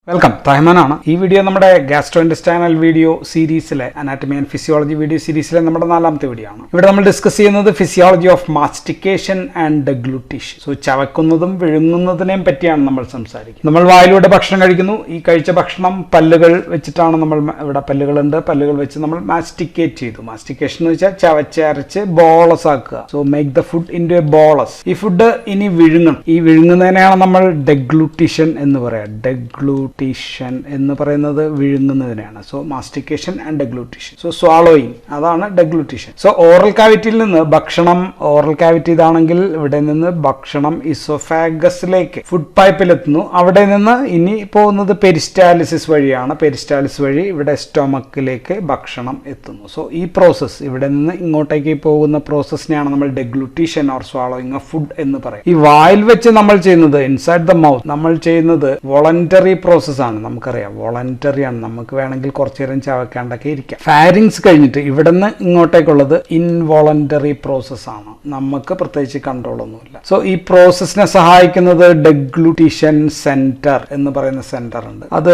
Welcome. റഹ്മാനാണ്. ഈ video നമ്മുടെ gastrointestinal video സീരീസിലെ അനാറ്റമി ആൻഡ് ഫിസിയോളജി വീഡിയോ സീരീസിലെ നമ്മുടെ 4ാമത്തെ വീഡിയോ ആണ്. ഇവിടെ നമ്മൾ ഡിസ്കസ് ചെയ്യുന്നത് physiology of mastication and deglutition. So ചവക്കുന്നതും വിഴുങ്ങുന്നതിനെയും പറ്റിയാണ് നമ്മൾ സംസാരിക്കുന്നത്. നമ്മൾ വായിലൂടെ ഭക്ഷണം കഴിക്കുന്നു. ഈ കഴിച്ച ഭക്ഷണം പല്ലുകൾ വെച്ചിട്ടാണ് നമ്മൾ ഇവിടെ പല്ലുകളുണ്ട്. പല്ലുകൾ വെച്ച് നമ്മൾ മാസ്റ്റിക്കേറ്റ് ചെയ്തു. മാസ്റ്റിക്കേഷൻ എന്ന് വെച്ചാൽ ചവച്ചരച്ച് ബോളസ് ആക്കുക. So make the food into a bolus. ഈ ഫുഡ് ഇനി വിഴുങ്ങണം. ഈ വിഴുങ്ങുന്നതിനെയാണ് നമ്മൾ ഡെഗ്ലൂട്ടീഷൻ എന്ന് പറയാം. ഡെഗ്ലൂട്ടീഷൻ എന്ന് പറയുന്നത് വിഴുങ്ങുന്നതിനാണ്. So mastication and deglutition. So swallowing, അതാണ് ഡെഗ്ലൂട്ടീഷൻ. സോ ഓറൽ കാവിറ്റിയിൽ നിന്ന് ഭക്ഷണം, ഓറൽ കാവിറ്റി ഇതാണെങ്കിൽ ഇവിടെ നിന്ന് ഭക്ഷണം ഇസോഫാഗസിലേക്ക് ഫുഡ് പൈപ്പിലെത്തുന്നു. അവിടെ നിന്ന് ഇനി പോകുന്നത് പെരിസ്റ്റാലിസിസ് വഴിയാണ്. പെരിസ്റ്റാലിസിസ് വഴി ഇവിടെ സ്റ്റൊമക്കിലേക്ക് ഭക്ഷണം എത്തുന്നു. സോ ഈ പ്രോസസ്സ്, ഇവിടെ നിന്ന് ഇങ്ങോട്ടേക്ക് പോകുന്ന പ്രോസസ്സിനെയാണ് നമ്മൾ ഡെഗ്ലൂട്ടീഷൻ ഓർ സ്വാളോയിങ് ഓഫ് ഫുഡ് എന്ന് പറയും. ഈ വായിൽ വെച്ച് നമ്മൾ ചെയ്യുന്നത്, ഇൻസൈഡ് ദ മൗത്ത് നമ്മൾ ചെയ്യുന്നത് വോളണ്ടറി പ്രോസസ്സാണ്. നമുക്കറിയാം, വോളണ്ടറി ആണ്. നമുക്ക് വേണമെങ്കിൽ കുറച്ചു നേരം ചവക്കാണ്ടൊക്കെ ഇരിക്കാം. ഫാരിങ്സ് കഴിഞ്ഞിട്ട് ഇവിടെ നിന്ന് ഇങ്ങോട്ടേക്കുള്ളത് ഇൻവോളണ്ടറി പ്രോസസ്സാണ്. നമുക്ക് പ്രത്യേകിച്ച് കൺട്രോൾ ഒന്നുമില്ല. സോ ഈ പ്രോസസ്സിനെ സഹായിക്കുന്നത് ഡെഗ്ലൂട്ടീഷൻ സെന്റർ എന്ന് പറയുന്ന സെന്റർ ഉണ്ട്. അത്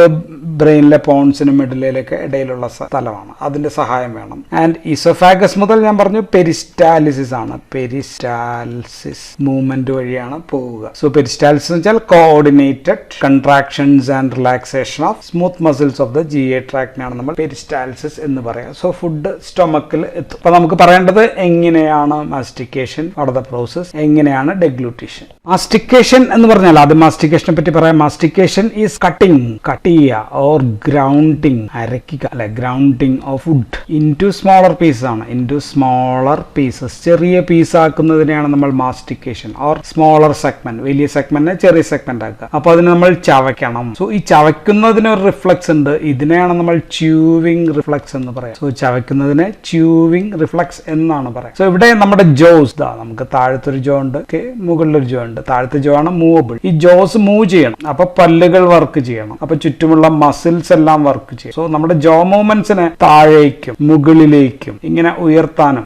ബ്രെയിനിലെ പോൺസിനും മിഡിലയിലൊക്കെ ഇടയിലുള്ള സ്ഥലമാണ്. അതിന്റെ സഹായം വേണം. ആൻഡ് ഇസോഫാഗസ് മുതൽ ഞാൻ പറഞ്ഞു പെരിസ്റ്റാലിസിസ് ആണ്. പെരിസ്റ്റാലിസിസ് മൂവ്മെന്റ് വഴിയാണ് പോവുക. സോ പെരിസ്റ്റാലിസിസ് എന്ന് വെച്ചാൽ coordinated contractions and relaxation of smooth muscles of the GI ട്രാക്റ്റിനാണ് നമ്മൾ പെരിസ്റ്റാലിസിസ് എന്ന് പറയാം. സോ ഫുഡ് സ്റ്റൊമക്കിൽ എത്തും. അപ്പൊ നമുക്ക് പറയേണ്ടത് എങ്ങനെയാണ് മാസ്റ്റിക്കേഷൻ, വാട്ട് ദ പ്രോസസ്, എങ്ങനെയാണ് ഡെഗ്ലൂട്ടീഷൻ. മാസ്റ്റിക്കേഷൻ എന്ന് പറഞ്ഞാൽ ആദ്യം മാസ്റ്റിക്കേഷനെ പറ്റി പറയാം. മാസ്റ്റിക്കേഷൻ ഈസ് കട്ടിങ്, കട്ട് ചെയ്യുക, ഓർ ഗ്രൗണ്ടിങ്, അരക്കുക, അല്ലെ, grounding of food into smaller pieces ആണ്. ഇൻടു സ്മോളർ പീസസ്, ചെറിയ പീസ് ആക്കുന്നതിനെയാണ് നമ്മൾ മാസ്റ്റിക്കേഷൻ ഓർ സ്മോളർ സെഗ്മെന്റ്. വലിയ സെഗ്മെന്റിനെ ചെറിയ സെഗ്മെന്റ് ആക്കുക. അപ്പൊ അതിന് നമ്മൾ ചവയ്ക്കണം. സോ ഈ ചവയ്ക്കുന്നതിന് ഒരു റിഫ്ലക്സ് ഉണ്ട്. ഇതിനെയാണ് നമ്മൾ ച്യൂവിംഗ് റിഫ്ലക്സ് എന്ന് പറയാം. സോ ചവയ്ക്കുന്നതിനെ ച്യൂവിംഗ് റിഫ്ലക്സ് എന്നാണ് പറയാം. സോ ഇവിടെ നമ്മുടെ ജോസ്, നമുക്ക് താഴത്തൊരു ജോ ഉണ്ട്, മുകളിലൊരു ജോ ഉണ്ട്. താഴത്തെ ജോ ആണ് മൂവബിൾ. ഈ ജോസ് മൂവ് ചെയ്യണം. അപ്പൊ പല്ലുകൾ വർക്ക് ചെയ്യണം. അപ്പൊ ചുറ്റുമുള്ള മസിൽസ് എല്ലാം വർക്ക് ചെയ്യും. സോ നമ്മുടെ ജോ മൂവ്മെന്റ്സിനെ താഴേക്കും മുകളിലേക്കും ഇങ്ങനെ ഉയർത്താനും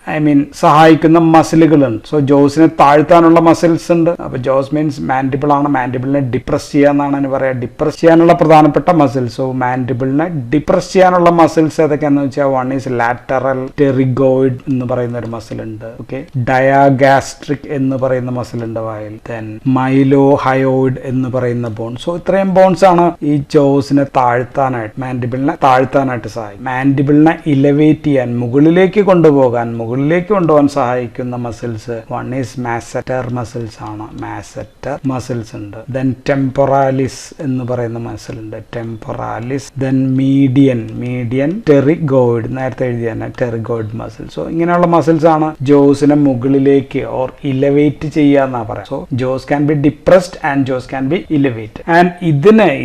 സഹായിക്കുന്ന മസിലുകളുണ്ട്. സോ ജോസിനെ താഴ്ത്താനുള്ള മസിൽസ് ഉണ്ട്. അപ്പൊ ജോസ് മീൻസ് മാൻഡിബിൾ ആണ്. മാൻഡിബിളിനെ ഡിപ്രസ് ചെയ്യാന്നാണ് പറയാ. ഡിപ്രസ് ചെയ്യാനുള്ള പ്രധാനപ്പെട്ട മസിൽസ്. സോ മാൻഡിബിളിനെ ഡിപ്രസ് ചെയ്യാനുള്ള മസിൽസ് ഏതൊക്കെയാന്ന് വെച്ചാൽ വൺ ഈസ് ലാറ്ററൽ ടെറിഗോയിഡ് എന്ന് പറയുന്ന ഒരു മസിൽ ഉണ്ട്. ഓക്കെ, ഡയാഗാസ്ട്രിക് എന്ന് പറയുന്ന മസിൽ ഉണ്ട് വായിൽ. ദെൻ മൈലോ ഹയോയിഡ് എന്ന് പറയുന്ന ബോൺ. സോ ഇത്രയും ബോൺസ് ആണ് ഈ ജോസിനെ താഴ്ത്താനായിട്ട്, മാൻഡിബിളിനെ താഴ്ത്താനായിട്ട് സഹായിക്കും. മാൻഡിബിളിനെ ഇലവേറ്റ് ചെയ്യാൻ, മുകളിലേക്ക് കൊണ്ടുപോകാൻ സഹായിക്കുന്ന മസിൽസ് വൺ ഈസ് മാസറ്റർ മസിൽസ് ആണ്. മാസറ്റർ മസിൽസ് ഉണ്ട്. ദെൻ ടെമ്പൊറാലിസ് എന്ന് പറയുന്ന മസിൽ ഉണ്ട്. ടെമ്പൊറാലിസ്. ദെൻ മീഡിയൻ ടെറിഗോയിഡ്, നേരത്തെ എഴുതിയ ടെറിഗോയിഡ് മസിൽ. സോ ഇങ്ങനെയുള്ള മസിൽസ് ആണ് ജോസിനെ മുകളിലേക്ക് ഓർ ഇലവേറ്റ് ചെയ്യാന്നാ പറയാം. So jaws can be depressed and jaws can be elevate. And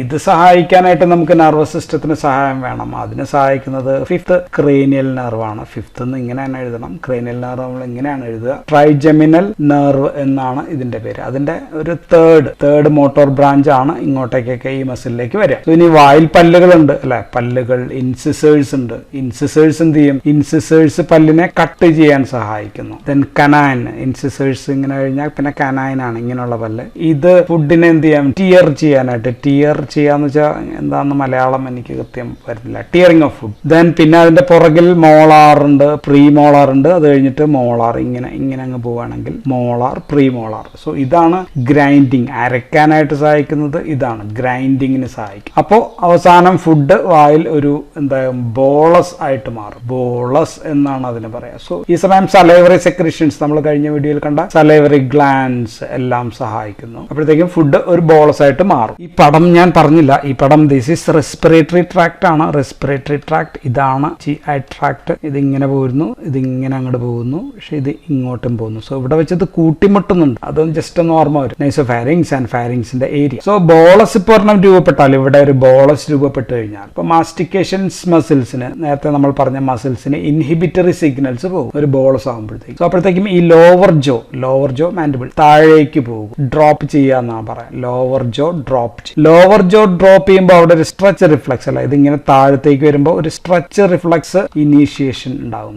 ഇത് സഹായിക്കാനായിട്ട് നമുക്ക് നെർവസ് സിസ്റ്റത്തിന് സഹായം വേണം. അതിനെ സഹായിക്കുന്നത് ഫിഫ്ത്ത് ക്രേനിയൽ നെർവ് ആണ്. ഫിഫ്ത്ത് എന്ന് ഇങ്ങനെയാണ് എഴുതണം. ക്രേനിയൽ നെർവ് നമ്മൾ ഇങ്ങനെയാണ് എഴുതുക. ട്രൈജെമിനൽ നെർവ് എന്നാണ് ഇതിന്റെ പേര്. അതിന്റെ ഒരു തേർഡ് മോട്ടോർ ബ്രാഞ്ച് ആണ് ഇങ്ങോട്ടേക്കൊക്കെ ഈ മസിലിലേക്ക് വരിക. സോ ഇനി വായിൽ പല്ലുകളുണ്ട്, അല്ലെ, പല്ലുകൾ, ഇൻസിസേഴ്സ് ഉണ്ട്. ഇൻസിസേഴ്സ് എന്ത് ചെയ്യും? ഇൻസിസേഴ്സ് പല്ലിനെ കട്ട് ചെയ്യാൻ സഹായിക്കുന്നു. ദെൻ കനൈൻ, ഇൻസിസേഴ്സ് ഇങ്ങനെ കഴിഞ്ഞാൽ പിന്നെ കനൈൻ ആണ്, ഇങ്ങനെയുള്ള പല്ല്. ഇത് ഫുഡിനെ എന്ത് ചെയ്യാം? ടിയർ ചെയ്യാനായിട്ട്. ടിയർ ചെയ്യാന്ന് വെച്ചാൽ എന്താന്ന് മലയാളം എനിക്ക് കൃത്യം വരുന്നില്ല. Tearing of food. ദെൻ പിന്നെ അതിന്റെ പുറകിൽ മോളാർ ഉണ്ട്, പ്രീ മോളാർ ഉണ്ട്. അത് കഴിഞ്ഞിട്ട് മോളാർ, ഇങ്ങനെ അങ്ങ് പോവുകയാണെങ്കിൽ മോളാർ, പ്രീ മോളാർ. സോ ഇതാണ് ഗ്രൈൻഡിങ്, അരയ്ക്കാനായിട്ട് സഹായിക്കുന്നത്. ഇതാണ് ഗ്രൈൻഡിങ്ങിന് സഹായിക്കും. അപ്പോൾ അവസാനം ഫുഡ് വായിൽ ഒരു ബോളസ് ആയിട്ട് മാറും. ബോളസ് എന്നാണ് അതിന് പറയാ. സോ ഈ സമയം സലൈവറി സെക്രീഷൻസ്, നമ്മൾ കഴിഞ്ഞ വീഡിയോയിൽ കണ്ട സലൈവറി ഗ്ലാൻഡ്സ് എല്ലാം സഹായിക്കുന്നു. അപ്പോഴത്തേക്കും ഫുഡ് ഒരു ബോളസ് ആയിട്ട് മാറും. ഈ പടം ഞാൻ പറഞ്ഞില്ല. ഈ പടം ദിസ് ഈസ് റെസ്പിറേറ്ററി ട്രാക്ട് ആണ്. റെസ്പിറേറ്ററി ട്രാക്ട് ഇതാണ്. GI ട്രാക്ട് ഇതിങ്ങനെ പോരുന്നു, ഇതിങ്ങനെ അങ്ങോട്ട് പോകുന്നു, പക്ഷെ ഇത് ഇങ്ങോട്ടും പോകുന്നു. സോ ഇവിടെ വെച്ചത് കൂട്ടിമുട്ടുന്നുണ്ട്. അതൊന്നും ജസ്റ്റ് ഒന്ന് ഓർമ്മ വരും. നൈസോഫാരിങ്സ് ആൻഡ് ഫാരിങ്സിന്റെ ഏരിയ. സോ ബോളസ് ഇപ്പോൾ ഒരെണ്ണം രൂപപ്പെട്ടാൽ, ഇവിടെ ഒരു ബോളസ് രൂപപ്പെട്ട് കഴിഞ്ഞാൽ ഇപ്പൊ മാസ്റ്റിക്കേഷൻ മസിൽസിന്, നേരത്തെ നമ്മൾ പറഞ്ഞ മസിൽസിന് ഇൻഹിബിറ്ററി സിഗ്നൽസ് പോകും ഒരു ബോളസ് ആകുമ്പോഴത്തേക്കും. സോ അപ്പോഴത്തേക്കും ഈ ലോവർ ജോ മാൻഡിബിൾ താഴേക്ക് പോകും. ഡ്രോപ്പ് ചെയ്യാന്നാ പറയാം. ലോവർ ജോ ഡ്രോപ്പ് ചെയ്യുമ്പോൾ അവിടെ ഒരു സ്ട്രെച്ച് റിഫ്ലക്സ്, അല്ല, ഇതിങ്ങനെ താഴത്തേക്ക് വരുമ്പോൾ ഒരു സ്ട്രെച്ച് റിഫ്ലക്സ് ഇനീഷ്യേഷൻ ഉണ്ടാവും.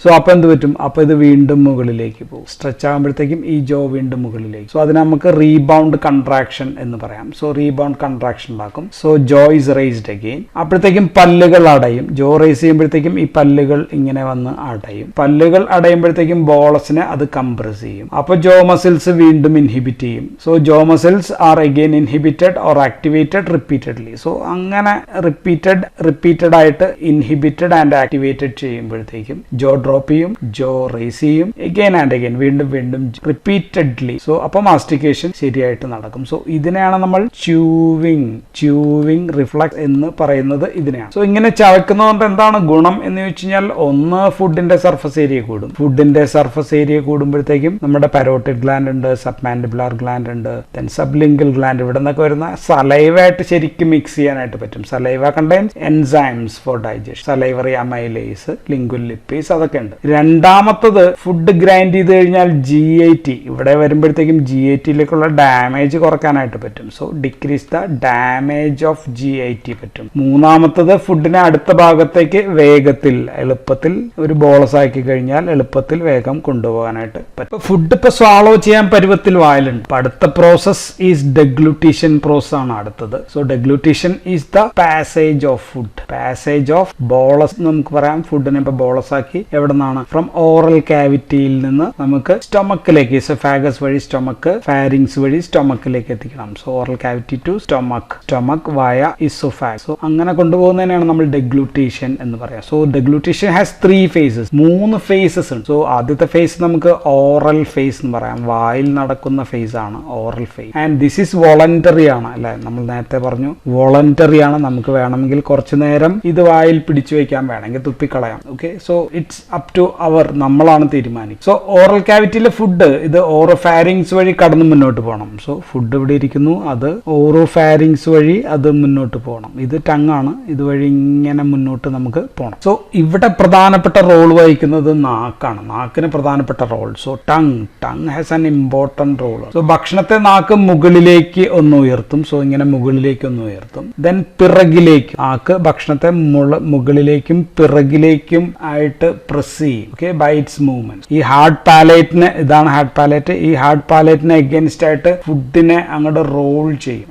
സോ അപ്പൊ എന്ത് പറ്റും? അപ്പൊ ഇത് വീണ്ടും മുകളിലേക്ക് പോകും. സ്ട്രെച്ച് ആകുമ്പോഴത്തേക്കും ഈ ജോ വീണ്ടും മുകളിലേക്ക്. സോ അതിന് നമുക്ക് റീബൗണ്ട് കൺട്രാക്ഷൻ എന്ന് പറയാം. പറയാം. സോ റീബൗണ്ട് കൺട്രാക്ഷൻ ഉണ്ടാക്കും. So jaw is raised again. അപ്പോഴത്തേക്കും പല്ലുകൾ അടയും. ജോ റേസ് ചെയ്യുമ്പോഴത്തേക്കും ഈ പല്ലുകൾ ഇങ്ങനെ വന്ന് അടയും. പല്ലുകൾ അടയുമ്പോഴത്തേക്കും ബോളസിനെ അത് കംപ്രസ് ചെയ്യും. അപ്പൊ ജോ മസിൽസ് വീണ്ടും ഇൻഹിബിറ്റ് ചെയ്യും. So jaw muscles are again inhibited or activated repeatedly. So അങ്ങനെ റിപ്പീറ്റഡ് ആയിട്ട് ഇൻഹിബിറ്റഡ് ആൻഡ് ആക്ടിവേറ്റഡ് ചെയ്യുമ്പോഴത്തേക്കും ജോ ഡ്രോപ്പ് ചെയ്യും, ജോ റേസ് ചെയ്യും, അഗെയിൻ ആൻഡ് അഗെയിൻ വീണ്ടും റിപ്പീറ്റഡ്ലി. സോ അപ്പൊ മാസ്റ്റിക്കേഷൻ ശരിയായിട്ട് നടക്കും. സോ ഇതിനെയാണ് നമ്മൾ ച്യൂവിങ് റിഫ്ലക്സ് എന്ന് പറയുന്നത്. ഇതിനെയാണ്. സോ ഇങ്ങനെ ചവയ്ക്കുന്നതുകൊണ്ട് എന്താണ് ഗുണം എന്ന് ചോദിച്ചു കഴിഞ്ഞാൽ, ഒന്ന് ഫുഡിന്റെ സർഫസ് ഏരിയ കൂടും. ഫുഡിന്റെ സർഫസ് ഏരിയ കൂടുമ്പോഴത്തേക്കും നമ്മുടെ പരോട്ടിഡ് ഗ്ലാൻഡ് ഉണ്ട്, സബ്മാൻഡിബുലാർ ഗ്ലാൻഡ് ഉണ്ട്, ദെൻ സബ്ലിംഗൽ ഗ്ലാൻഡ്. ഇവിടെ നിന്നൊക്കെ വരുന്ന സലൈവായിട്ട് ശരിക്കും മിക്സ് ചെയ്യാനായിട്ട് പറ്റും. Saliva contains enzymes four digestion, salivary amylase, lingual lipase, അതൊക്കെ ഉണ്ട്. രണ്ടാമത്തത് ഫുഡ് ഗ്രൈൻഡ് ചെയ്ത് കഴിഞ്ഞാൽ GIT ഇവിടെ വരുമ്പോഴത്തേക്കും GITയിലേക്കുള്ള ഡാമേജ് കുറയ്ക്കാനായിട്ട് പറ്റും. So decrease the damage of GIT പറ്റും. മൂന്നാമത്തത് ഫുഡിനെ അടുത്ത ഭാഗത്തേക്ക് വേഗത്തിൽ എളുപ്പത്തിൽ ഒരു ബോളസ് ആക്കി കഴിഞ്ഞാൽ എളുപ്പത്തിൽ വേഗം കൊണ്ടുപോകാനായിട്ട് പറ്റും. ഫുഡ് ഇപ്പൊ സ്വാളോ ചെയ്യാൻ പരുവത്തിൽ വായിലുണ്ട്. അടുത്ത പ്രോസസ് ഈസ് ഡെഗ്ലൂട്ടീഷൻ പ്രോസസ് ആണ് അടുത്തത്. So deglutition is the passage of food, passage of bolus നമുക്ക് പറയാം. ഫുഡിനെ ഇപ്പൊ ബോളസ് ആക്കി എവിടെ നിന്നാണ്? ഫ്രം ഓറൽ കാവിറ്റിയിൽ നിന്ന് നമുക്ക് സ്റ്റൊമക്കിലേക്ക്, ഇസോഫാഗസ് വഴി സ്റ്റൊമക്ക്, ഫാരിങ്സ് വഴി സ്റ്റൊമക്കിലേക്ക് എത്തിക്കണം. So oral cavity to stomach via oesophagus. So അങ്ങനെ കൊണ്ടുപോകുന്നതിനാണ് നമ്മൾ ഡെഗ്ലൂട്ടേഷൻ എന്ന് പറയാം. So deglutition has 3 phases, 3 phases ഉണ്ട്. സോ ആദ്യത്തെ ഫേസ് നമുക്ക് ഓറൽ ഫേസ് എന്ന് പറയാം. വായിൽ നടക്കുന്ന ഫേസ് ആണ് oral phase. And this is voluntary ആണ് അല്ലെ, നമ്മൾ നേരത്തെ പറഞ്ഞു വോളണ്ടറി ആണ്. നമുക്ക് വേണമെങ്കിൽ കുറച്ചു നേരം ഇത് വായിൽ പിടിച്ചു വെക്കാൻ, വേണമെങ്കിൽ തുപ്പിക്കളയാം. Okay, so it's up to our, നമ്മളാണ് തീരുമാനിക്കും. സോ ഓറൽ കാവിറ്റിയിലെ ഫുഡ് ഇത് ഓറോഫാരിങ്സ് വഴി കടന്ന് മുന്നോട്ട് പോകണം. സോ ഫുഡ് ഇവിടെ ഇരിക്കുന്നു, അത് ഓറോഫാരിങ്സ് വഴി അത് മുന്നോട്ട് പോകണം. ഇത് ടങ് ആണ്, ഇതുവഴി ഇങ്ങനെ മുന്നോട്ട് നമുക്ക് പോകണം. സോ ഇവിടെ പ്രധാനപ്പെട്ട റോൾ വഹിക്കുന്നത് നാക്കാണ്. നാക്കിന് പ്രധാനപ്പെട്ട role. So tongue has an important role. So ഭക്ഷണത്തെ നാക്ക് മുകളിലേക്ക് ഒന്ന് ഉയർത്തും. സോ ഇങ്ങനെ മുകളിലേക്ക് ഒന്ന് ഉയർത്തും. ദെൻ പിറകിലേക്ക് നാക്ക് ഭക്ഷണത്തെ മുകളിലേക്കും പിറകിലേക്കും ആയിട്ട് പ്രസ് ചെയ്യും. Okay, by its movement. ഈ ഹാർഡ് പാലേറ്റിന്, ഇതാണ് ഹാർഡ് പാലേറ്റ്, ഈ ഹാർഡ് പാലേറ്റിന് അഗൈൻസ്റ്റ് ആയിട്ട് ഫുഡിനെ അങ്ങോട്ട് റോൾ ചെയ്യും.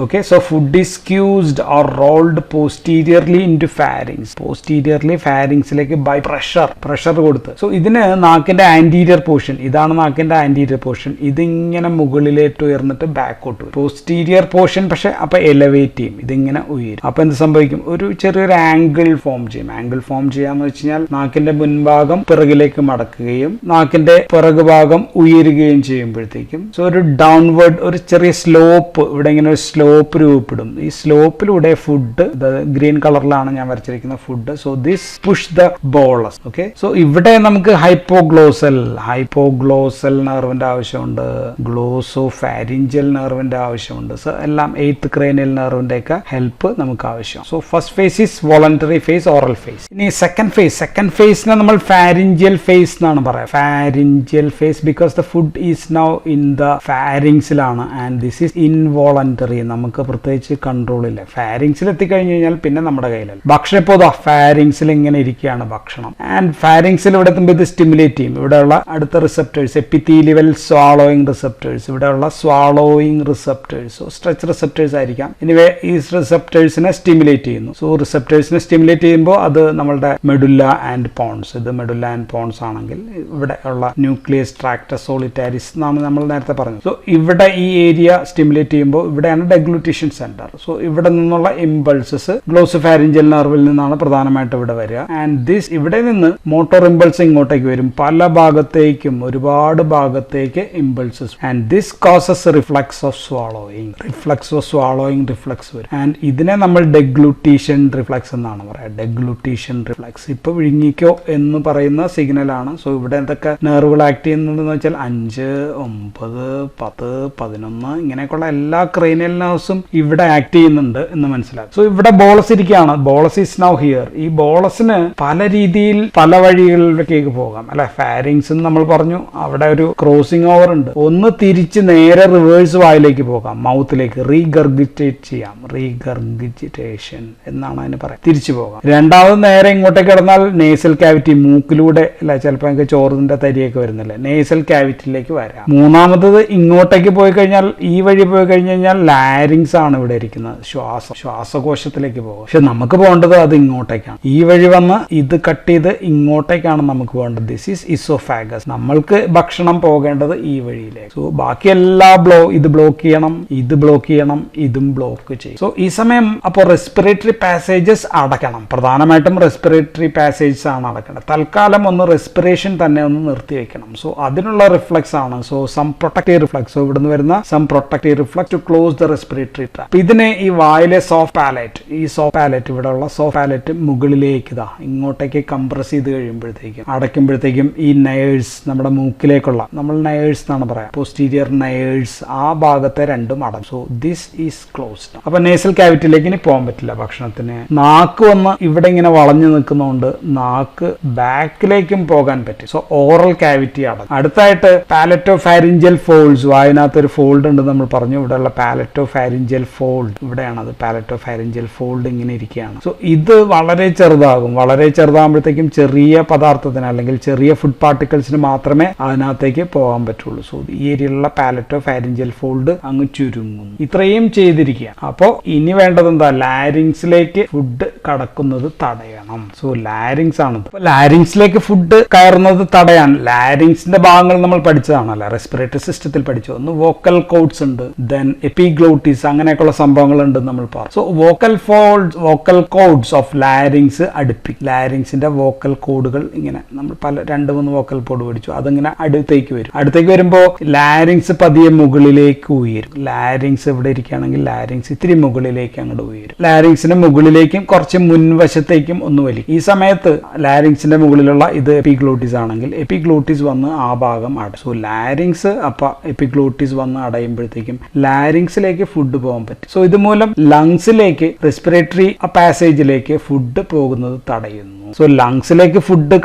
Okay, so food is squeezed or rolled posteriorly into pharynx, posteriorly ഫാരിങ്സിലേക്ക് ബൈ പ്രഷർ കൊടുത്ത്. സോ ഇതിന് നാക്കിന്റെ ആന്റീരിയർ പോർഷൻ, ഇതാണ് നാക്കിന്റെ ആന്റീരിയർ പോർഷൻ, ഇതിങ്ങനെ മുകളിലേക്ക് ഉയർന്നിട്ട് ബാക്കോട്ട് വരും. പോസ്റ്റീരിയർ പോർഷൻ പക്ഷെ അപ്പൊ എലവേറ്റ് ചെയ്യും, ഇതിങ്ങനെ ഉയരും. അപ്പൊ എന്ത് സംഭവിക്കും? ഒരു ചെറിയൊരു ആംഗിൾ ഫോം ചെയ്യും. ആംഗിൾ ഫോം ചെയ്യാന്ന് വെച്ച് കഴിഞ്ഞാൽ നാക്കിന്റെ മുൻഭാഗം പിറകിലേക്ക് മടക്കുകയും നാക്കിന്റെ പിറകു ഭാഗം ഉയരുകയും ചെയ്യുമ്പോഴത്തേക്കും സോ ഒരു ഡൗൺവേർഡ്, ഒരു ചെറിയ സ്ലോപ്പ്, ഇവിടെ ഇങ്ങനെ ഒരു സ്ലോപ്പ് രൂപപ്പെടും. ഈ സ്ലോപ്പിലൂടെ ഫുഡ്, ഗ്രീൻ കളറിലാണ് ഞാൻ വരച്ചിരിക്കുന്ന food. So this push the bolus. Okay, so ഇവിടെ നമുക്ക് ഹൈപ്പോഗ്ലോസൽ നെർവിന്റെ ആവശ്യമുണ്ട്, ഗ്ലോസോഫാരിഞ്ചൽ നെർവിന്റെ ആവശ്യമുണ്ട്. സോ എല്ലാം 8th cranial നെർവിന്റെ ഒക്കെ ഹെൽപ്പ് നമുക്ക് ആവശ്യം. So first phase is voluntary phase, oral phase. ഇനി സെക്കൻഡ് ഫേസിനെ നമ്മൾ ഫാരിഞ്ചിയൽ ഫേസ് എന്നാണ് പറയാം. Pharyngeal phase because the food is now in the ഫാരിങ്സിലാണ് ആൻഡ് ദിസ് ഈസ് ഇൻവോളണ്ടറി. നമുക്ക് പ്രത്യേകിച്ച് കൺട്രോൾ ഇല്ല. ഫാരിങ്സിൽ എത്തിക്കഴിഞ്ഞു കഴിഞ്ഞാൽ പിന്നെ നമ്മുടെ കയ്യിലല്ല. ഭക്ഷണം ഇപ്പോൾ ഫാരിങ്സിൽ ഇങ്ങനെ ഇരിക്കുകയാണ് ഭക്ഷണം. ആൻഡ് ഫാരിങ്സിൽ ഇവിടെ എത്തുമ്പോൾ ഇത് സ്റ്റിമുലേറ്റ് ചെയ്യും. ഇവിടെയുള്ള അടുത്ത റിസപ്റ്റേഴ്സ്, എപ്പിത്തീലിയൽ സ്വാളോയിങ് റിസപ്റ്റേഴ്സ്, ഇവിടെയുള്ള swallowing receptors, so stretch receptors ആയിരിക്കാം. എനിവേ ഈ റിസപ്റ്റേഴ്സിനെ സ്റ്റിമുലേറ്റ് ചെയ്യുന്നു. സോ റിസപ്റ്റേഴ്സിനെ സ്റ്റിമുലേറ്റ് ചെയ്യുമ്പോൾ അത് നമ്മളുടെ മെഡുല്ല ആൻഡ് പോൺസ്, ഇത് മെഡുല്ല ആൻഡ് പോൺസ് ആണെങ്കിൽ ഇവിടെ ഉള്ള ന്യൂക്ലിയസ് ട്രാക്ടസ് സോളിറ്റാരിസ് എന്നാണ് നമ്മൾ നേരത്തെ പറഞ്ഞത്. സോ ഇവിടെ ഈ ഏരിയ സ്റ്റിമുലേറ്റ് ചെയ്യുമ്പോൾ ഇവിടെയാണ് ഡെഗ്ലൂട്ടേഷൻ സെന്റർ. സോ ഇവിടെ നിന്നുള്ള ഇമ്പൾസസ് ഗ്ലോസോഫാരിഞ്ചൽ നെർവിൽ നിന്നാണ് പ്രധാനമായിട്ട് ഇവിടെ വരിക. ആൻഡ് ദിസ് ഇവിടെ നിന്ന് മോട്ടോർ ഇമ്പൾസ് ഇങ്ങോട്ടേക്ക് വരും, പല ഭാഗത്തേക്കും, ഒരുപാട് ഭാഗത്തേക്ക് impulses. And this causes reflex of swallowing, reflex വരും. ആൻഡ് ഇതിനെ നമ്മൾ ഡെഗ്ലൂട്ടേഷൻ റിഫ്ലക്സ് എന്നാണ് പറയുക. ഡെഗ്ലൂട്ടേഷൻ റിഫ്ലക്സ് ഇപ്പൊ വിഴുങ്ങിക്കോ എന്ന് പറയുന്ന സിഗ്നലാണ്. സോ ഇവിടെ എന്തൊക്കെ നെർവുകൾ ആക്ട് ചെയ്യുന്നുണ്ടെന്ന് വെച്ചാൽ 5, 9, 10, 11 ഇങ്ങനെയൊക്കെയുള്ള എല്ലാ ക്രേനിയൽ നെർവ്സും ഇവിടെ ആക്ട് ചെയ്യുന്നുണ്ട് എന്ന് മനസ്സിലാക്കും. സോ ഇവിടെ ബോളസ് ഇരിക്കുകയാണ്. Bolus is now here. ഈ ബോളസിന് പല രീതിയിൽ പല വഴികളിലേക്കേക്ക് പോകാം അല്ലെ. ഫാരിങ്സ് നമ്മൾ പറഞ്ഞു, അവിടെ ഒരു ക്രോസിംഗ് ഓവർ ഉണ്ട്. ഒന്ന് തിരിച്ച് നേരെ റിവേഴ്സ് വായിലേക്ക് പോകാം, മൗത്തിലേക്ക് റീഗർഗിറ്റേറ്റ് ചെയ്യാം. റീഗർഗിറ്റേഷൻ എന്നാണ് അതിന് പറയാം. തിരിച്ചു പോകാം. രണ്ടാമത് നേരെ ഇങ്ങോട്ടേക്ക് കിടന്നാൽ നേസൽ ക്യാവിറ്റി, മൂക്കിലൂടെ അല്ലെ, ചിലപ്പോൾ എനിക്ക് ചോറിന്റെ തരിയൊക്കെ വരുന്നില്ലേ, നേസൽ ക്യാവിറ്റിയിലേക്ക് വരാം. മൂന്നാമത്തത് ഇങ്ങോട്ടേക്ക് പോയി കഴിഞ്ഞാൽ, ഈ വഴി പോയി പോയി കഴിഞ്ഞ് കഴിഞ്ഞാൽ ലാരിങ്സ് ആണ് ഇവിടെ ഇരിക്കുന്നത്, ശ്വാസകോശത്തിലേക്ക് പോകും. പക്ഷെ നമുക്ക് പോകേണ്ടത് അത് ഇങ്ങോട്ടേക്കാണ്. ഈ വഴി വന്ന് ഇത് കട്ട് ചെയ്ത് ഇങ്ങോട്ടേക്കാണ് നമുക്ക് പോകേണ്ടത്. This is oesophagus. നമ്മൾക്ക് ഭക്ഷണം പോകേണ്ടത് ഈ വഴിയിലേക്ക്. സോ ബാക്കി എല്ലാ ഇത് ബ്ലോക്ക് ചെയ്യണം, ഇത് ബ്ലോക്ക് ചെയ്യണം, ഇതും ബ്ലോക്ക് ചെയ്യും. സോ ഈ സമയം അപ്പോൾ റെസ്പിറേറ്ററി പാസേജസ് അടയ്ക്കണം. പ്രധാനമായിട്ടും റെസ്പിറേറ്ററി പാസേജസ് ആണ് അടയ്ക്കേണ്ടത്. തൽക്കാലം ഒന്ന് റെസ്പിറേഷൻ തന്നെ ഒന്ന് നിർത്തി വെക്കണം. സോ അതിനുള്ള റിഫ്ലക്സ് ആണ്. So some protective reflex. So ഇവിടുന്ന് വരുന്ന some protective reflex to close the respiratory tract. ഇതിന് ഈ വായിലെ സോഫ്റ്റ് പാലറ്റ്, ഈ സോഫ്റ്റ് പാലറ്റ്, ഇവിടെ ഉള്ള സോഫ്റ്റ് പാലറ്റ് മുകളിലേക്ക് ഇങ്ങോട്ടേക്ക് കംപ്രസ് ചെയ്ത് കഴിയുമ്പോഴത്തേക്കും അടയ്ക്കുമ്പോഴത്തേക്കും ഈ നയേഴ്സ്, നമ്മുടെ മൂക്കിലേക്കുള്ള, നമ്മൾ നയേഴ്സ് എന്നാണ് പറയാം, പോസ്റ്റീരിയർ നയേഴ്സ്, ആ ഭാഗത്തെ രണ്ടും അടഞ്ഞു. So this is closed. അപ്പൊ നേസൽ കാവിറ്റിയിലേക്ക് ഇനി പോകാൻ പറ്റില്ല ഭക്ഷണത്തിന്. നാക്ക് വന്ന് ഇവിടെ ഇങ്ങനെ വളഞ്ഞു നിൽക്കുന്നതുകൊണ്ട് നാക്ക് ബാക്കിലേക്കും പോകാൻ പറ്റും. സോ ഓറൽ കാവിറ്റി അടഞ്ഞു. അടുത്തായിട്ട് പാലറ്റോ ഫാരിഞ്ചൽ ഫോൾഡ്സ്. വായനകത്ത് ഒരു ഫോൾഡ് ഉണ്ട് നമ്മൾ പറഞ്ഞു. ഇവിടെയുള്ള പാലറ്റോ ഫാരിഞ്ചൽ ഫോൾഡ് ഇവിടെയാണത്. പാലറ്റോ ഫാരിഞ്ചൽ ഫോൾഡ് ഇങ്ങനെ ഇരിക്കുകയാണ്. സോ ഇത് വളരെ ചെറുതാകും. വളരെ ചെറുതാകുമ്പോഴത്തേക്കും ചെറിയ പദാർത്ഥത്തിന് അല്ലെങ്കിൽ ചെറിയ ഫുഡ് പാർട്ടിക്കിൾസിന് മാത്രമേ അതിനകത്തേക്ക് പോകാൻ പറ്റുള്ളൂ. സോ ഈ ഏരിയയിലുള്ള പാലറ്റോ ഫാരിഞ്ചൽ ഫോൾഡ് അങ്ങ് ചുരുങ്ങുന്നു. ഇത്രയും ചെയ്തിരിക്കുക. അപ്പോൾ ഇനി വേണ്ടത് എന്താ? ലാരിങ്സിലേക്ക് ഫുഡ് കടക്കുന്നത് തടയണം. സോ ലാരിങ്സ് ആണ്. ലാരിങ്സിലേക്ക് ഫുഡ് കയറുന്നത് തടയാൻ ലാരിങ്സിന്റെ ഭാഗങ്ങൾ നമ്മൾ പഠിച്ചതാണല്ലോ, റെസ്പിറേറ്ററി സിസ്റ്റത്തിൽ പഠിച്ചു. ഒന്ന് വോക്കൽ കോഡ്സ് ഉണ്ട്, ദെൻ എപ്പിഗ്ലോട്ടിസ്, അങ്ങനെയൊക്കെയുള്ള സംഭവങ്ങൾ ഉണ്ട് നമ്മൾ പറഞ്ഞു. So vocal cords of larynx അടുപ്പി. ലാരിങ്സിന്റെ വോക്കൽ കോഡുകൾ ഇങ്ങനെ നമ്മൾ 2-3 വോക്കൽ കോഡ് പഠിച്ചു. അതിങ്ങനെ അടുത്തേക്ക് വരും. അടുത്തേക്ക് വരുമ്പോൾ ലാരിങ്സ് പതിയെ മുകളിലേക്ക് ഉയരും. ലാരിങ്സ് ഇവിടെ ഇരിക്കുകയാണെങ്കിൽ ലാരിങ്സ് ഇത്തിരി മുകളിലേക്ക് അങ്ങോട്ട് ഉയരും. ലാരിങ്സിന്റെ മുകളിലേക്കും കുറച്ച് മുൻവശത്തേക്കും ഒന്ന് വലിക്കും. ഈ സമയത്ത് ലാരിങ്സിന്റെ മുകളിലുള്ള ഇത് എപ്പിഗ്ലോട്ടിസ് ആണെങ്കിൽ എപ്പിഗ്ലോട്ടിസ് വന്ന് ആ ഭാഗം അടയും. സോ ലാരിങ്സ് എപ്പിഗ്ലോട്ടിസ് വന്ന് അടയുമ്പോഴത്തേക്കും ലാരിങ്സിലേക്ക് ഫുഡ് പോകാൻ പറ്റും. സോ ഇതുമൂലം ലങ്സിലേക്ക്, റെസ്പിറേറ്ററി പാസേജിലേക്ക് ഫുഡ് പോകുന്നത് തടയുന്നു. സോ ലങ്സിലേക്ക് ഫുഡ്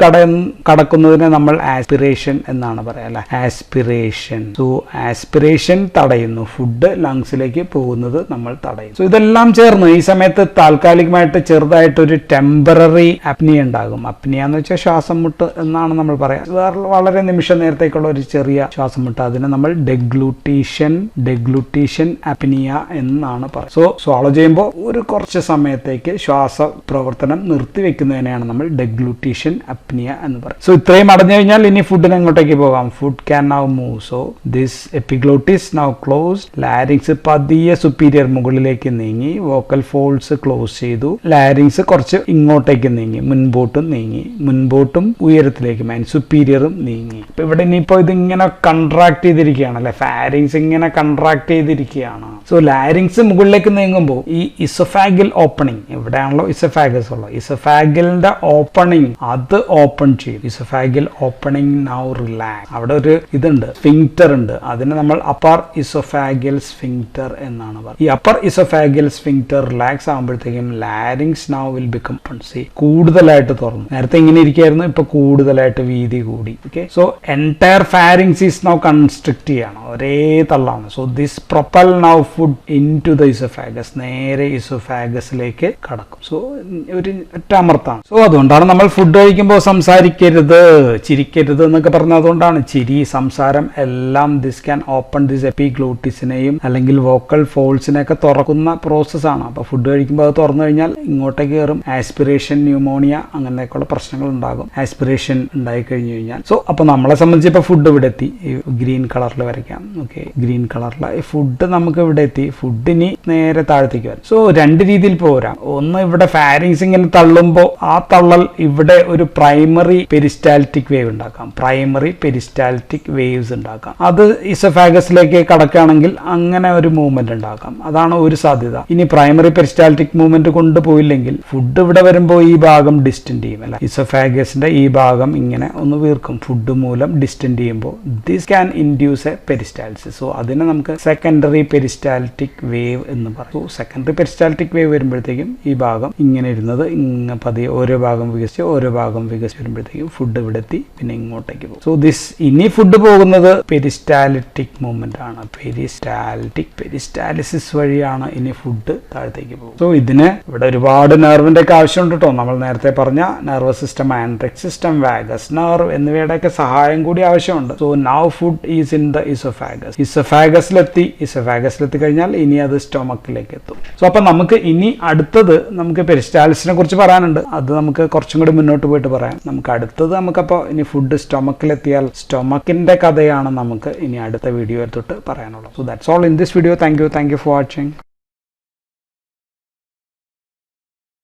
കടക്കുന്നതിനെ നമ്മൾ ആസ്പിറേഷൻ എന്നാണ് പറയാ, അല്ലെ? ആസ്പിറേഷൻ. സോ ആസ്പിറേഷൻ തടയുന്നു, ഫുഡ് ലങ്സിലേക്ക് പോകുന്നത് നമ്മൾ തടയും. സോ ഇതെല്ലാം ചേർന്ന് ഈ സമയത്ത് താൽക്കാലികമായിട്ട് ചെറുതായിട്ടൊരു ടെമ്പററി അപ്നിയ ഉണ്ടാകും. അപ്നിയ എന്ന് വെച്ചാൽ ശ്വാസം മുട്ട് എന്നാണ് നമ്മൾ പറയാം. വളരെ നിമിഷ നേരത്തേക്കുള്ള ഒരു ചെറിയ ശ്വാസം മുട്ട്, അതിനെ നമ്മൾ ഡെഗ്ലൂട്ടീഷൻ അപ്നിയ എന്നാണ് പറയുന്നത്. സോ സ്വാളോ ചെയ്യുമ്പോൾ ഒരു കുറച്ച് സമയത്തേക്ക് ശ്വാസ പ്രവർത്തനം നിർത്തിവെക്കുന്നതിനെയാണ് നമ്മൾ ഡെഗ്ലൂട്ടീഷൻ അപ്നിയ എന്ന് പറയും. സോ ഇത്രയും അടഞ്ഞു കഴിഞ്ഞാൽ ഇനി ഫുഡിന് എങ്ങോട്ടേക്ക് പോകാം? Food can now move. So this epiglottis now close. Larynx പതിയെ സുപ്പീരിയർ മുകളിലേക്ക് നീങ്ങി, വോക്കൽ ഫോൾഡ്സ് ക്ലോസ് ചെയ്തു. ലാരിങ്സ് കുറച്ച് ഇങ്ങോട്ടേക്ക് നീങ്ങി, മുൻപോട്ടും ഉയരത്തിലേക്കും സുപ്പീരിയറും നീങ്ങി. ഇപ്പൊ ഇവിടെ ഇനിയിപ്പോ ഇതിങ്ങനെ കൺട്രാക്ട് ചെയ്തിരിക്കുകയാണ്, അല്ലെ? ഫാരിങ്സ് ഇങ്ങനെ കൺട്രാക്ട് ചെയ്തിരിക്കുകയാണ്. സോ ലാരിങ്സ് മുകളിലേക്ക് നീങ്ങുമ്പോൾ ഈ ഇസോഫാഗൽ ഓപ്പണിംഗ്, ഇവിടെയാണല്ലോ ഇസോഫാഗസ് ഉള്ളത്, ഇസോഫാഗലിന്റെ ഓപ്പണിംഗ് അത് ഓപ്പൺ ചെയ്യും. Oesophageal opening now relax. അവിടെ ഒരു ഇതുണ്ട്, സ്ഫിങ്ക്റ്റർ ഉണ്ട്. അതിനെ നമ്മൾ അപ്പർ ഇസോഫാഗൽ സ്ഫിങ്ക്റ്റർ എന്നാണ് പറയുന്നത്. ഈ അപ്പർ ഇസോഫാഗൽ സ്ഫിങ്ക്റ്റർ റിലാക്സ് ആകുമ്പോഴത്തേക്കും ലാരിങ്സ് നൗ വിൽ ബിക്കം കൂടുതലായിട്ട് തുറന്നു. നേരത്തെ ഇങ്ങനെ ഇരിക്കുകയായിരുന്നു, ഇപ്പൊ കൂടുതലായിട്ട് വീതി കൂടി. Okay, so entire pharynx is now constrict ചെയ്യണം, ഒരേ തള്ളാണ്. So this propel now food into the esophagus, നേരെ ഇസോഫാഗസിലേക്ക് കടക്കും. സോ ഒരു ഒറ്റ അമർത്താണ്. സോ അതുകൊണ്ടാണ് നമ്മൾ ഫുഡ് കഴിക്കുമ്പോൾ സംസാരിക്കരുത്, ചിരിക്കരുത് എന്നൊക്കെ പറഞ്ഞത്. അതുകൊണ്ടാണ് ചിരി, സംസാരം എല്ലാം ദിസ് ക്യാൻ ഓപ്പൺ ദിസ് എപ്പിഗ്ലോട്ടിസിനെയും അല്ലെങ്കിൽ വോക്കൽ ഫോൾസിനെയൊക്കെ തുറക്കുന്ന പ്രോസസ്സാണ്. അപ്പോൾ ഫുഡ് കഴിക്കുമ്പോൾ അത് തുറന്നു കഴിഞ്ഞാൽ ഇങ്ങോട്ടേക്ക് കയറും. ആസ്പിറേഷൻ, ന്യൂമോണിയ, അങ്ങനെയൊക്കെയുള്ള പ്രശ്നങ്ങൾ ഉണ്ടാകും ആസ്പിറേഷൻ ഉണ്ടായി കഴിഞ്ഞു കഴിഞ്ഞാൽ. സോ അപ്പോൾ നമ്മളെ സംബന്ധിച്ച് ഇപ്പോൾ ഫുഡ് ഇവിടെ എത്തി. ഗ്രീൻ കളറിൽ വരയ്ക്കാം. ഓക്കെ, ഗ്രീൻ കളറിൽ ഈ ഫുഡ് നമുക്ക് ഇവിടെ എത്തി. ഫുഡിനി നേരെ താഴത്തേക്ക് വരും. സോ 2 രീതിയിൽ പോരാ. ഒന്ന്, ഇവിടെ ഫാരിങ്സ് ഇങ്ങനെ തള്ളുമ്പോൾ ആ തള്ളൽ ഇവിടെ ഒരു പ്രൈമറി പെരിസ്റ്റാൽറ്റിക് വേവ് ഉണ്ടാക്കാം. പ്രൈമറി പെരിസ്റ്റാൽറ്റിക് വേവ്സ് ഉണ്ടാക്കാം. അത് ഇസോഫാഗസിലേക്ക് കടക്കുകയാണെങ്കിൽ അങ്ങനെ ഒരു മൂവ്മെന്റ് ഉണ്ടാക്കാം. അതാണ് ഒരു സാധ്യത. ഇനി പ്രൈമറി പെരിസ്റ്റാൽറ്റിക് മൂവ്മെന്റ് കൊണ്ടുപോയില്ലെങ്കിൽ ഫുഡ് ഇവിടെ വരുമ്പോൾ ഈ ഭാഗം ഡിസ്റ്റന്റ് ചെയ്യും, അല്ല? ഇസോഫാഗസിന്റെ ഈ ഭാഗം ഇങ്ങനെ ഒന്ന് വീർക്കും. ഫുഡ് മൂലം ഡിസ്റ്റന്റ് ചെയ്യുമ്പോൾ this can induce a peristalsis. So അതിനെ നമുക്ക് സെക്കൻഡറി പെരിസ്റ്റാൽറ്റിക് വേവ് എന്ന് പറയും. സോ സെക്കൻഡറി പെരിസ്റ്റാൽറ്റിക് വേവ് വരുമ്പോഴത്തേക്കും ഈ ഭാഗം ഇങ്ങനെ ഇരുന്നത് ഇങ്ങനെ പതിയെ ഓരോ ഭാഗം വികസിച്ച് വരുമ്പോഴത്തേക്കും ഫുഡ് ഇവിടെ എത്തി, പിന്നെ ഇങ്ങോട്ടേക്ക് പോകും. സോ ദിസ് ഇനി ഫുഡ് പോകുന്നത് പെരിസ്റ്റാലിറ്റിക് മൂവ്മെന്റ് ആണ്. പെരിസ്റ്റാലിസിസ് വഴിയാണ് ഇനി ഫുഡ് താഴത്തേക്ക് പോകും. സോ ഇതിന് ഇവിടെ ഒരുപാട് നെർവിന്റെ ഒക്കെ ആവശ്യമുണ്ട് കേട്ടോ. നമ്മൾ നേരത്തെ പറഞ്ഞ nervous system, enteric system, vagus nerve എന്നിവയുടെയൊക്കെ സഹായം കൂടി ആവശ്യമുണ്ട്. So now food is in the esophagus. ഇസഫാഗസിലെത്തി കഴിഞ്ഞാൽ ഇനി അത് സ്റ്റൊമക്കിലേക്ക് എത്തും. സോ അപ്പം നമുക്ക് ഇനി അടുത്തത് നമുക്ക് പെരിസ്റ്റാലിസിനെ കുറിച്ച് പറയാനുണ്ട്. അത് നമുക്ക് കുറച്ചും കൂടി മുന്നോട്ട് പോയിട്ട് പറയാം. നമുക്ക് അടുത്തത് നമുക്കപ്പോൾ ഇനി ഫുഡ് സ്റ്റൊമക്കിലെത്തിയാൽ സ്റ്റൊമക്കിന്റെ കഥയാണ് നമുക്ക് ഇനി അടുത്ത വീഡിയോ തൊട്ട് പറയാനുള്ളത്. So that's all in this video. Thank you for watching.